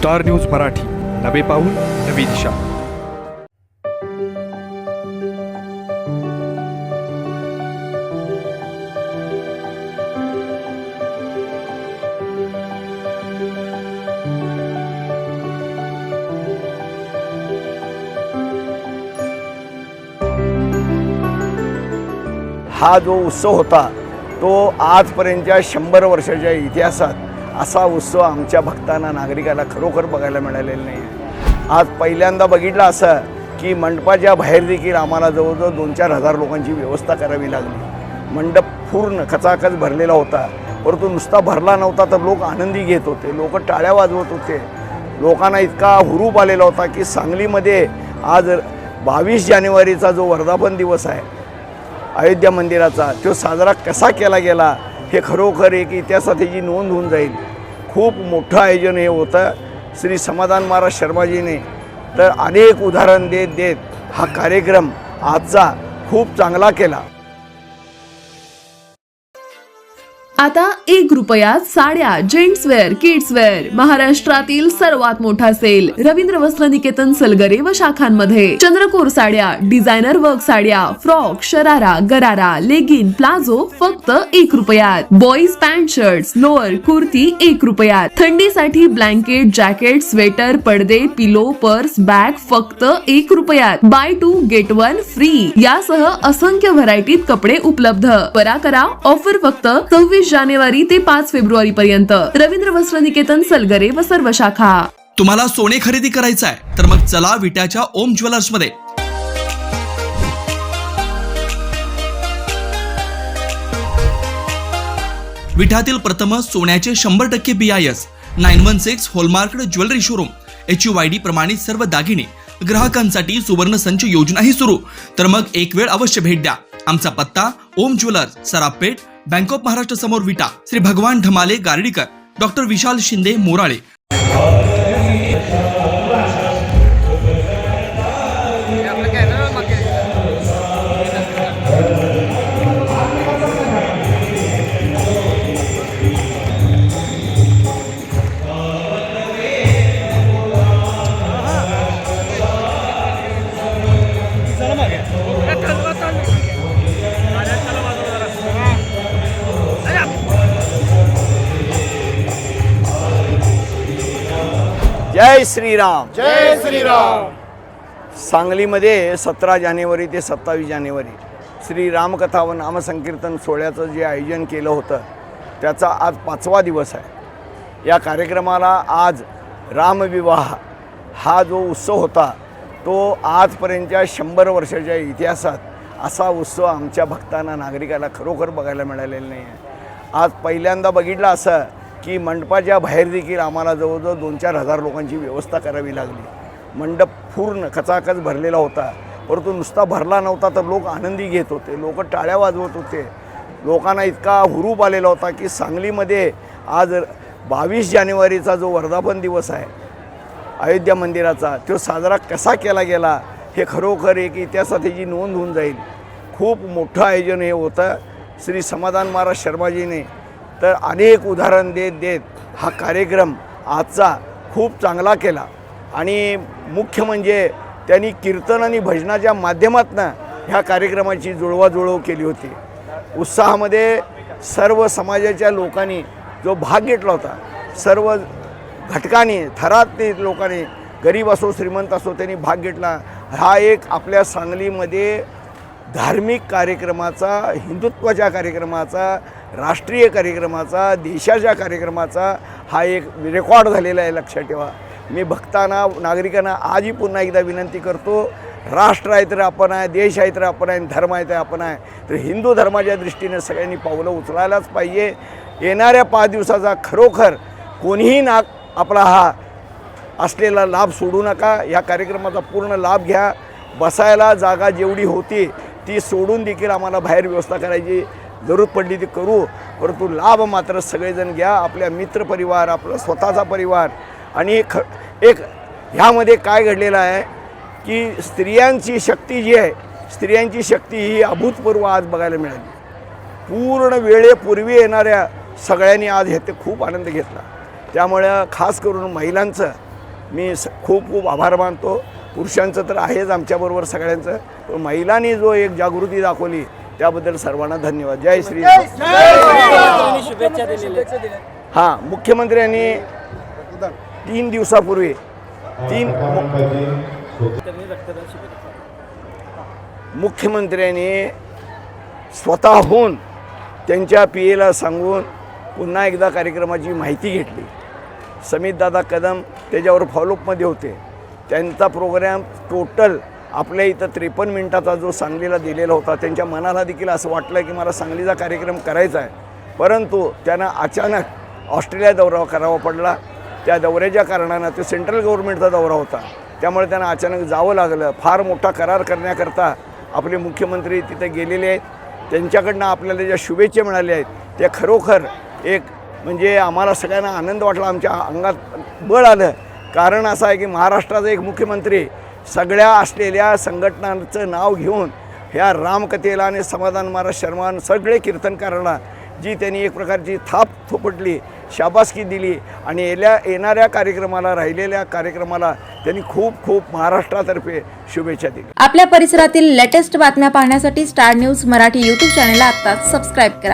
Star news Marathi, नवे पाऊल नवी दिशा. हा जो उत्सव होता तो आजपर्यंतच्या 100 वर्षाच्या इतिहासात असा उत्सव आमच्या भक्तांना, नागरिकांना खरोखर बघायला मिळालेला नाही आहे. आज पहिल्यांदा बघितलं असं की मंडपाच्या बाहेर देखील आम्हाला जवळजवळ 2-4 हजार लोकांची व्यवस्था करावी लागली. मंडप पूर्ण खचाखच भरलेला होता, परंतु नुसता भरला नव्हता तर लोक आनंदी घेत होते, लोक टाळ्या वाजवत होते. लोकांना इतका हुरूप आलेला होता की सांगलीमध्ये आज 22 जानेवारीचा जो वर्धापन दिवस आहे अयोध्या मंदिराचा, तो साजरा कसा केला गेला हे खरोखर एक इतिहासात त्याची नोंद होऊन जाईल. खूप मोठं आयोजन हे होतं. श्री समाधान महाराज शर्माजीने तर अनेक उदाहरण देत देत हा कार्यक्रम आजचा खूप चांगला केला. आता 1 रुपयात साड्या, जेंट्सवेअर, किड्सवेअर, महाराष्ट्रातील सर्वात मोठा सेल रवींद्र वस्त्र निकेतन सलगरे व शाखांमध्ये. चंद्रकोर साड्या, डिझायनर वर्क साड्या, फ्रॉक, शरारा, गरारा, लेगिन, प्लाझो फक्त 1 रुपयात. Boys pant shirts, lower, kurti 1 रुपयात. थंडीसाठी ब्लँकेट, जॅकेट, स्वेटर, पडदे, पिलो, पर्स, बॅग फक्त 1 रुपयात. बाय 2 गेट 1 फ्री यासह असंख्य व्हरायटीत कपडे उपलब्ध. त्वरा करा, ऑफर फक्त 26 जानेवारी ते 5 फेब्रुवारी पर्यंत. रवींद्र वस्त्र निकेतन सलगरे व सर्व शाखा. तुम्हाला सोने खरेदी करायचं आहे तर मग चला विट्याच्या ओम ज्वेलर्स मध्ये. विट्यातील प्रथम सोन्याचे 100% BIS 916 hallmark jewellery showroom. HUID प्रमाणित सर्व दागिने ग्राहकांसाठी सुवर्ण संच योजनाही सुरू. तर मग एक वेळ अवश्य भेट द्या. आमचा पत्ता ओम ज्वेलर्स, सराफपेठ, बँक ऑफ महाराष्ट्र समोर विटा. श्री भगवान ढमाले गार्डीकर, डॉक्टर विशाल शिंदे मोराळे. जय श्रीराम. जय श्रीराम. सांगलीमध्ये 17 जानेवारी ते 27 जानेवारी श्री रामकथा व नामसंकीर्तन सोहळ्याचं जे आयोजन केलं होतं त्याचा आज 5वा दिवस आहे. या कार्यक्रमाला आज रामविवाह हा जो उत्सव होता तो आजपर्यंतच्या 100 वर्षाच्या इतिहासात असा उत्सव आमच्या भक्तांना, नागरिकांना खरोखर बघायला मिळालेला नाही आहे. आज पहिल्यांदा बघितलं असं की मंडपाच्या बाहेर देखील आम्हाला जवळजवळ 2-4 हजार लोकांची व्यवस्था करावी लागली. मंडप पूर्ण खचाखच भरलेला होता, परंतु नुसता भरला नव्हता तर लोक आनंदी घेत होते, लोक टाळ्या वाजवत होते. लोकांना इतका हुरूप आलेला होता की सांगलीमध्ये आज 22 जानेवारीचा जो वर्धापन दिवस आहे अयोध्या मंदिराचा, तो साजरा कसा केला गेला हे खरोखर एक इतिहासात त्याची नोंद होऊन जाईल. खूप मोठं आयोजन हे होतं. श्री समाधान महाराज शर्माजीने तर अनेक उदाहरण देत देत हा कार्यक्रम आजचा खूप चांगला केला. आणि मुख्य म्हणजे त्यांनी कीर्तन आणि भजनाच्या माध्यमातून ह्या कार्यक्रमाची जुळवाजुळव केली होती. उत्साहामध्ये सर्व समाजाच्या लोकांनी जो भाग घेतला होता, सर्व घटकांनी, थरातील लोकांनी, गरीब असो श्रीमंत असो, त्यांनी भाग घेतला. हा एक आपल्या सांगलीमध्ये धार्मिक कार्यक्रमाचा, हिंदुत्वाच्या कार्यक्रमाचा, राष्ट्रीय कार्यक्रमाचा, देशाच्या कार्यक्रमाचा हा एक रेकॉर्ड झालेला आहे. लक्षात ठेवा. मी भक्तांना, नागरिकांना आजही पुन्हा एकदा विनंती करतो, राष्ट्र आहे तर आपण आहे, देश आहे तर आपण आहे, धर्म आहे तर आपण आहे. तर हिंदू धर्माच्या दृष्टीने सगळ्यांनी पावलं उचलायलाच पाहिजे. येणाऱ्या 5 दिवसाचा खरोखर कोणीही आपला हा असलेला लाभ सोडू नका. या कार्यक्रमाचा पूर्ण लाभ घ्या. बसायला जागा जेवढी होती ती सोडून देखील आम्हाला बाहेर व्यवस्था करायची जरूर पडली ती करू, परंतु लाभ मात्र सगळेजण घ्या. आपल्या मित्रपरिवार, आपला स्वतःचा परिवार. आणि एक ह्यामध्ये काय घडलेलं आहे की स्त्रियांची शक्ती जी आहे, स्त्रियांची शक्ती ही अभूतपूर्व आज बघायला मिळाली. पूर्ण वेळेपूर्वी येणाऱ्या सगळ्यांनी आज हे ते खूप आनंद घेतला. त्यामुळे खास करून महिलांचं मी खूप खूप आभार मानतो. पुरुषांचं तर आहेच आमच्याबरोबर सगळ्यांचं, पण महिलांनी जो एक जागृती दाखवली त्याबद्दल सर्वांना धन्यवाद. जय श्री हां, मुख्यमंत्र्यांनी 3 दिवसापूर्वी मुख्यमंत्र्यांनी स्वतःहून त्यांच्या PA सांगून पुन्हा एकदा कार्यक्रमाची माहिती घेतली. समितदादा कदम त्याच्यावर फॉलोअपमध्ये होते. त्यांचा प्रोग्रॅम टोटल आपल्या इथं 53 मिनिटाचा जो सांगलीला दिलेला होता. त्यांच्या मनाला देखील असं वाटलं की मला सांगलीचा कार्यक्रम करायचा आहे, परंतु त्यांना अचानक ऑस्ट्रेलिया दौरा करावा पडला. त्या दौऱ्याच्या कारणानं तो सेंट्रल गव्हर्नमेंटचा दौरा होता, त्यामुळे त्यांना अचानक जावं लागलं. फार मोठा करार करण्याकरता आपले मुख्यमंत्री तिथे गेलेले आहेत. त्यांच्याकडनं आपल्याला ज्या शुभेच्छा मिळाल्या आहेत त्या खरोखर एक म्हणजे आम्हाला सगळ्यांना आनंद वाटला, आमच्या अंगात बळ आलं. कारण असं आहे की महाराष्ट्राचा एक मुख्यमंत्री सगळ्या असलेल्या संघटनांचं नाव घेऊन ह्या रामकथेला आणि समाधान महाराज शर्मा सगळे कीर्तनकारांना जी त्यांनी एक प्रकारची थाप थोपटली, शाबासकी दिली आणि येणाऱ्या कार्यक्रमाला, राहिलेल्या कार्यक्रमाला त्यांनी खूप खूप महाराष्ट्रातर्फे शुभेच्छा दिल्या. आपल्या परिसरातील लेटेस्ट बातम्या पाहण्यासाठी स्टार न्यूज मराठी यूट्यूब चॅनलला आत्ताच सबस्क्राईब करा.